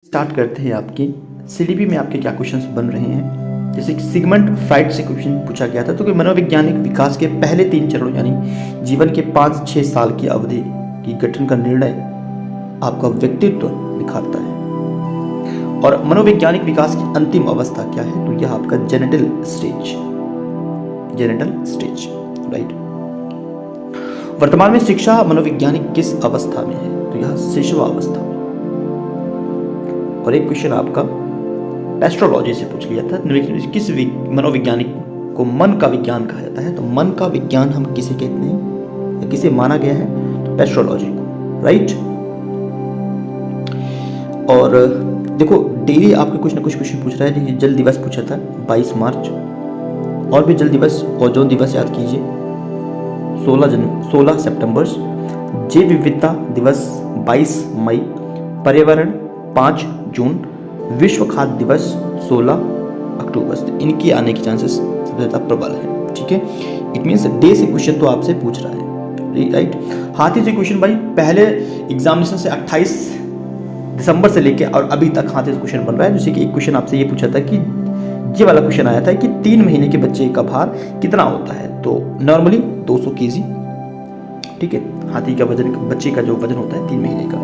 Start करते हैं। आपकी सीडीपी में आपके क्या क्वेश्चंस बन रहे हैं। जैसे कि सिगमंड फ्राइड से क्वेश्चन पूछा गया था, तो कि मनोवैज्ञानिक विकास के पहले 3 चरणों यानी जीवन के 5-6 साल की अवधि की गठन का निर्णय आपका व्यक्तित्व निखारता है। और मनोवैज्ञानिक विकास की अंतिम अवस्था क्या है, तो यह आपका जेनिटल स्टेज, राइट। वर्तमान में शिक्षा मनोवैज्ञानिक किस अवस्था में है, तो यह शिशु अवस्था में। और एक क्वेश्चन आपका एस्ट्रोलॉजी से पूछ लिया था, किस मनोवैज्ञानिक को मन का विज्ञान कहा जाता है, तो मन का विज्ञान हम किसे कहते हैं या किसे माना गया है, तो एस्ट्रोलॉजी को, राइट। और देखो डेली आपके कुछ ना कुछ क्वेश्चन पूछ रहा है। देखिए जल दिवस पूछा था 22 मार्च, और भी जल दिवस और जो दिवस याद कीजिए 16 सितंबर, जैव विविधता दिवस 22 मई, पर्यावरण 5 जून, विश्व खाद्य दिवस 16 अक्टूबर। इनकी आने के चांसेस सबसे ज़्यादा प्रबल है, ठीक है। इट मीन्स डे से क्वेश्चन तो आपसे पूछ रहा है, राइट। हाथी से क्वेश्चन भाई पहले एग्जामिनेशन से 28 दिसंबर से लेके और अभी तक हाथी से क्वेश्चन बन रहा है। जैसे कि एक क्वेश्चन आपसे ये पूछा था कि ये वाला क्वेश्चन आया था कि 3 महीने के बच्चे का भार कितना होता है, तो नॉर्मली 200 केजी, ठीक है। हाथी का वजन, बच्चे का जो वजन होता है 3 महीने का।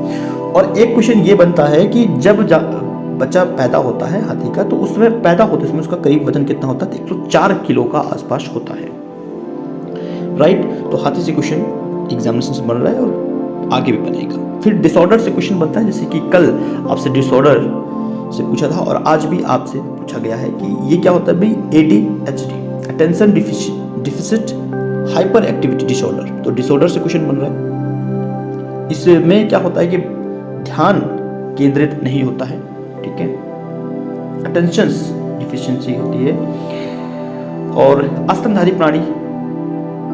और एक क्वेश्चन ये बनता है कि जब बच्चा पैदा होता है हाथी का, तो उसमें पैदा होते समय उसका करीब वजन कितना होता है, 104 किलो का आसपास होता है, राइट। तो हाथी से क्वेश्चन एग्जामिनेशन से बन रहा है और आगे भी बनेगा। फिर डिसऑर्डर से क्वेश्चन बनता है, जैसे कि कल आपसे डिसऑर्डर से पूछा था और आज भी आपसे पूछा गया है कि ये क्या होता है भाई, ADHD, attention deficit hyper activity disorder. तो डिसऑर्डर से क्वेश्चन बन रहा है। इसमें क्या होता है कि ध्यान केंद्रित नहीं होता है, ठीक है, अटेंशन डिफिशिएंसी होती है। और स्तनधारी प्राणी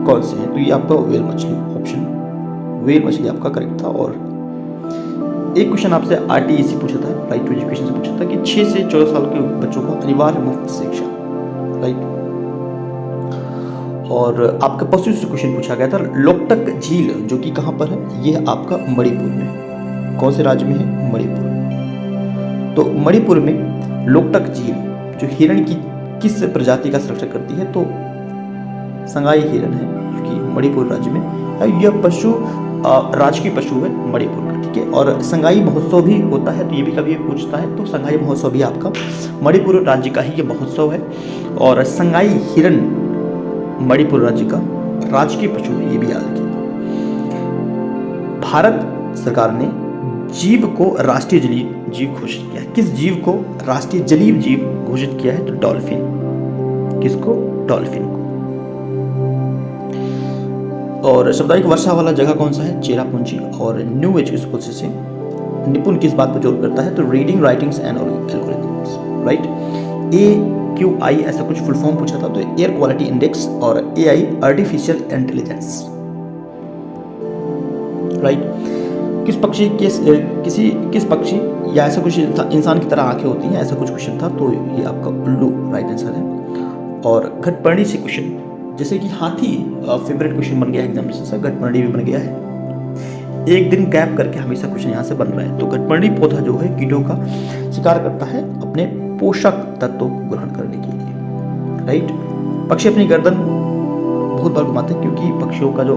कौन से हैं, तो ये आपका व्हेल मछली, ऑप्शन व्हेल मछली आपका करेक्ट था। और एक क्वेश्चन आपसे RTE पूछा था, राइट टू एजुकेशन से पूछा था कि 6 से 14 साल के बच्चों को अनिवार्य मुफ्त शिक्षा, राइट। और आपका पशु से क्वेश्चन पूछा गया था, लोकटक झील जो कि कहाँ पर है, ये आपका मणिपुर में। कौन से राज्य में है, मणिपुर। तो मणिपुर में लोकटक झील जो हिरण की किस प्रजाति का संरक्षण करती है, तो संगाई हिरण है जो कि मणिपुर राज्य में है। यह पशु राजकीय पशु है मणिपुर का, ठीक है। और संगाई महोत्सव भी होता है, तो ये भी कभी पूछता है, तो संगाई महोत्सव भी आपका मणिपुर राज्य का ही ये महोत्सव है। और संगाई हिरण मणिपुर राज्य का राजकीय पशु है, ये भी याद रखिएगा। भारत सरकार ने जीव को राष्ट्रीय जलीय जीव घोषित किया है। किस जीव को राष्ट्रीय जलीय जीव घोषित किया है, तो डॉल्फिन। किसको, डॉल्फिन को। और सामुदायिक वर्षा वाला जगह कौन सा है, चेरापूंजी। और न्यू एजुकेशन पॉलिसी से निपुण किस बात पर जोर करता है, तो reading writings and algorithms, right. AQI ऐसा कुछ फुल फॉर्म पूछा था, तो एयर क्वालिटी इंडेक्स और AI आर्टिफिशियल इंटेलिजेंस, राइट। किस पक्षी या ऐसा कुछ इंसान की तरह आंखें होती हैं, ऐसा कुछ क्वेश्चन था, तो ये आपका उल्लू राइट आंसर है। और घटपर्णी से क्वेश्चन, जैसे कि हाथी फेवरेट क्वेश्चन बन गया है एग्जामिनेशन से, घटपर्णी भी बन गया है। एक दिन गैप करके हमेशा क्वेश्चन यहाँ से बन रहा है। तो घटपर्णी पौधा जो है कीटों का शिकार करता है अपने पोषक तत्वों को ग्रहण करने के लिए, राइट। पक्षी अपनी गर्दन बहुत बार घुमाते हैं क्योंकि पक्षियों का जो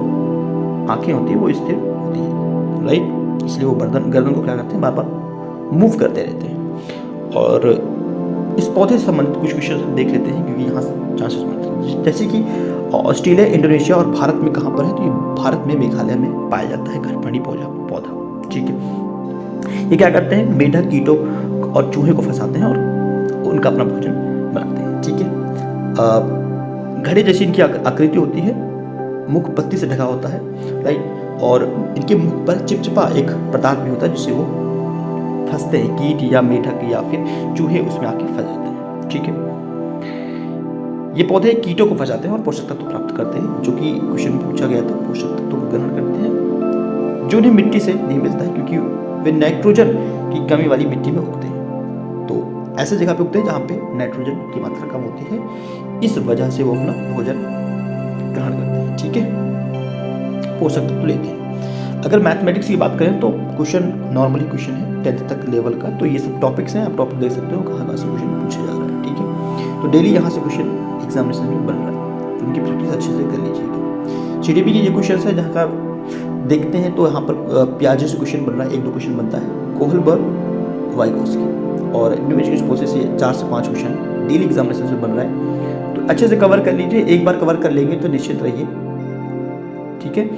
आंखें होती है वो स्थिर होती है, राइट। इसलिए वो गर्दन को क्या करते हैं, बार बार मूव करते रहते हैं। और इस पौधे से संबंधित कुछ क्वेश्चन देख लेते हैं, क्योंकि यहाँ चांसेस बनते हैं। जैसे कि ऑस्ट्रेलिया, इंडोनेशिया और भारत में कहाँ पर है, तो ये भारत में मेघालय में पाया जाता है घटपर्णी पौधा, ठीक है। ये क्या करते हैं, मेढक, कीटों और चूहे को फंसाते हैं और उनका अपना भोजन बनाते हैं, ठीक है। घड़े जैसी इनकी आकृति होती है, मुख पत्ती से ढका होता है, राइट। और इनके मुख पर चिपचिपा एक पदार्थ भी होता है जिससे वो फंसते हैं, कीट या मेढक या फिर चूहे उसमें आके फंस जाते हैं, ठीक है। ये पौधे कीटों को फंसाते हैं और पोषक तत्व प्राप्त करते हैं, जो कि क्वेश्चन पूछा गया था, पोषक तत्वों को ग्रहण करते हैं जो उन्हें मिट्टी से नहीं मिलता है, क्योंकि वे नाइट्रोजन की कमी वाली मिट्टी में उगते हैं। तो ऐसे जगह पे उगते हैं जहाँ पे नाइट्रोजन की मात्रा कम होती है, इस वजह से वो अपना भोजन ग्रहण करते हैं, ठीक है, पोषक तत्व लेते हैं। अगर मैथमेटिक्स की बात करें तो क्वेश्चन नॉर्मली क्वेश्चन है 10th तक लेवल का, तो ये सब टॉपिक्स हैं, आप टॉपिक देख सकते हो कहाँ कहाँ से क्वेश्चन पूछा जा रहा है, ठीक है। तो डेली यहाँ से क्वेश्चन एग्जामिनेशन में बन रहा है, तो इनकी प्रैक्टिस अच्छे से कर लीजिएगा। जीडीपी के ये क्वेश्चन है जहाँ का देखते हैं, तो यहाँ पर प्याजे से क्वेश्चन बन रहा है, 1-2 क्वेश्चन बनता है, कोहलबर्ग वाइगोस्की और इंडिविजुअल प्रोसेस से 4 से 5 क्वेश्चन डेली एग्जामिनेशन से बन रहा है, तो अच्छे से कवर कर लीजिए। एक बार कवर कर लेंगे तो निश्चित रहिए, ठीक है।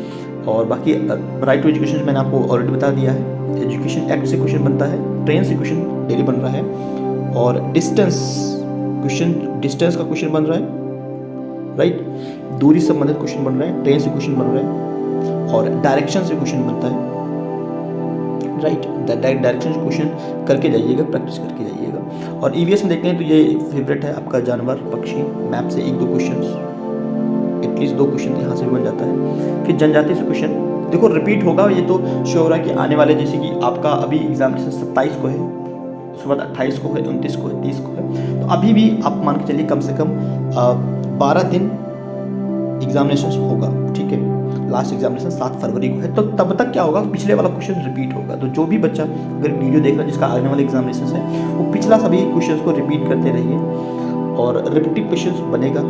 और बाकी राइट टू एजुकेशन मैंने आपको ऑलरेडी बता दिया है, एजुकेशन एक्ट से क्वेश्चन बनता है, ट्रेन से क्वेश्चन डेली बन रहा है, और डिस्टेंस का क्वेश्चन बन रहा है, राइट, दूरी से संबंधित क्वेश्चन बन रहा है, ट्रेन से क्वेश्चन बन रहा है, और डायरेक्शन से क्वेश्चन बनता है, राइट। डायरेक्शन से क्वेश्चन करके जाइएगा, प्रैक्टिस करके जाइएगा। और ईवीएस में देखते हैं तो ये फेवरेट है आपका जानवर पक्षी, मैप से 1-2 क्वेश्चन, एटलीस्ट 2 क्वेश्चन यहाँ से भी बन जाता है। फिर जनजाति से क्वेश्चन देखो रिपीट होगा, ये तो श्योर है कि आने वाले, जैसे कि आपका अभी एग्जामिनेशन 27 को है, उसके बाद 28 को है, 29 को है, 30 को है, तो अभी भी आप मान के चलिए कम से कम 12 दिन एग्जामिनेशन होगा, ठीक है। लास्ट एग्जामिनेशन 7 फरवरी को है, तो तब तक क्या होगा, पिछले वाला क्वेश्चन रिपीट होगा। तो जो भी बच्चा अगर वीडियो देख रहा है जिसका आने वाले एग्जामिनेशन है, वो पिछला सभी क्वेश्चन को रिपीट करते रहिए और रिपीटिव क्वेश्चन बनेगा।